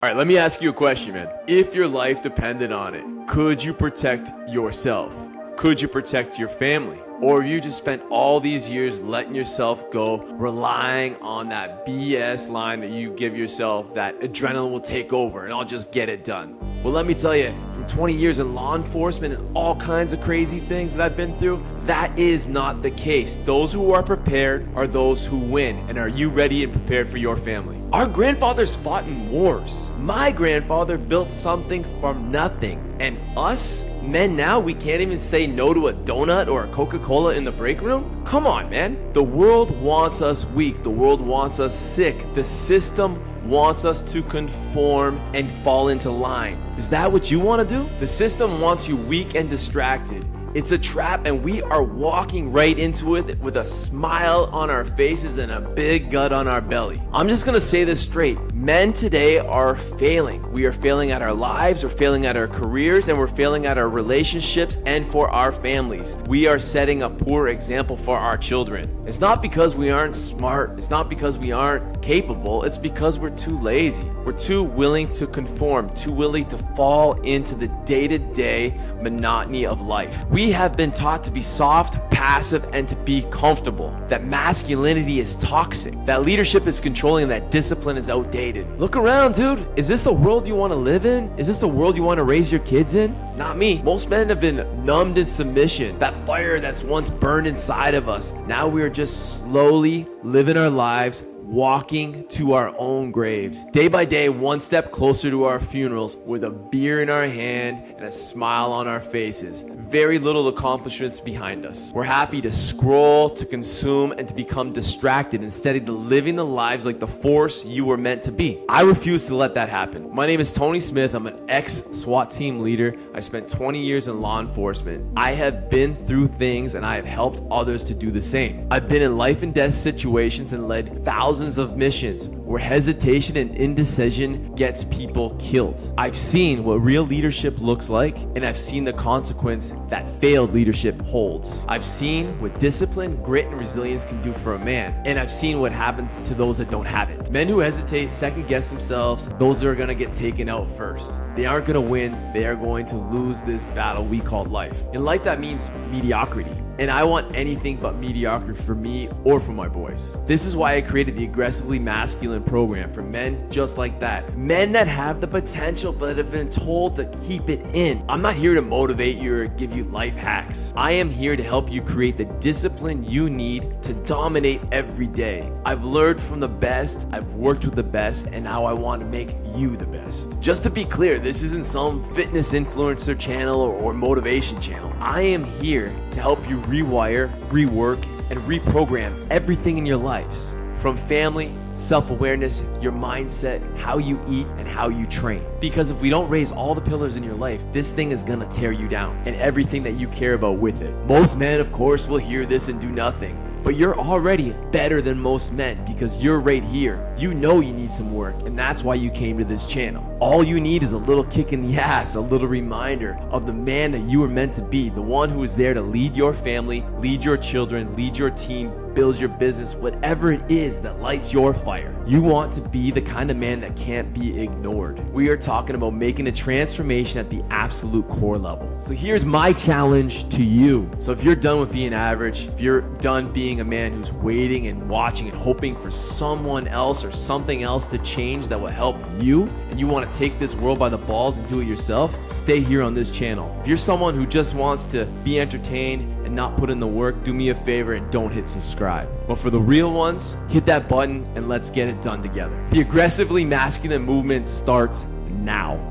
All right, let me ask you a question, man. If your life depended on it, could you protect yourself? Could you protect your family? Or have you just spent all these years letting yourself go, relying on that BS line that you give yourself, that adrenaline will take over and I'll just get it done? Well, let me tell you, from 20 years in law enforcement and all kinds of crazy things that I've been through, that is not the case. Those who are prepared are those who win. And are you ready and prepared for your family? Our grandfathers fought in wars. My grandfather built something from nothing. And us, men now, we can't even say no to a donut or a Coca-Cola in the break room? Come on, man. The world wants us weak. The world wants us sick. The system wants us to conform and fall into line. Is that what you want to do? The system wants you weak and distracted. It's a trap, and we are walking right into it with a smile on our faces and a big gut on our belly. I'm just gonna say this straight. Men today are failing. We are failing at our lives, we're failing at our careers, and we're failing at our relationships and for our families. We are setting a poor example for our children. It's not because we aren't smart. It's not because we aren't capable. It's because we're too lazy. We're too willing to conform, too willing to fall into the day-to-day monotony of life. We have been taught to be soft, passive, and to be comfortable. That masculinity is toxic. That leadership is controlling. That discipline is outdated. Look around, dude. Is this a world you want to live in? Is this a world you want to raise your kids in? Not me. Most men have been numbed in submission. That fire that's once burned inside of us. Now we are just slowly living our lives, walking to our own graves. Day by day, one step closer to our funerals with a beer in our hand and a smile on our faces. Very little accomplishments behind us. We're happy to scroll, to consume, and to become distracted instead of living the lives like the force you were meant to be. I refuse to let that happen. My name is Tony Smith. I'm an ex-SWAT Team Leader. I spent 20 years in law enforcement. I have been through things and I have helped others to do the same. I've been in life and death situations and led thousands of missions where hesitation and indecision gets people killed. I've seen what real leadership looks like, and I've seen the consequence that failed leadership holds. I've seen what discipline, grit, and resilience can do for a man, and I've seen what happens to those that don't have it. Men who hesitate, second guess themselves, those are gonna get taken out first. They aren't gonna win, they are going to lose this battle we call life. In life, that means mediocrity. And I want anything but mediocrity for me or for my boys. This is why I created the Aggressively Masculine program for men just like that. Men that have the potential but have been told to keep it in. I'm not here to motivate you or give you life hacks. I am here to help you create the discipline you need to dominate every day. I've learned from the best, I've worked with the best, and now I want to make you the best. Just to be clear, this isn't some fitness influencer channel or motivation channel. I am here to help you rewire, rework, and reprogram everything in your lives. From family, self-awareness, your mindset, how you eat, and how you train. Because if we don't raise all the pillars in your life, this thing is gonna tear you down and everything that you care about with it. Most men, of course, will hear this and do nothing. But you're already better than most men because you're right here. You know you need some work, and that's why you came to this channel. All you need is a little kick in the ass, a little reminder of the man that you were meant to be, the one who is there to lead your family, lead your children, lead your team, build your business, whatever it is that lights your fire. You want to be the kind of man that can't be ignored. We are talking about making a transformation at the absolute core level. So here's my challenge to you. So if you're done with being average, if you're done being a man who's waiting and watching and hoping for someone else or something else to change that will help you, and you want to take this world by the balls and do it yourself, stay here on this channel. If you're someone who just wants to be entertained and not put in the work, do me a favor and don't hit subscribe. But for the real ones, hit that button and let's get it done together. The Aggressively Masculine movement starts now.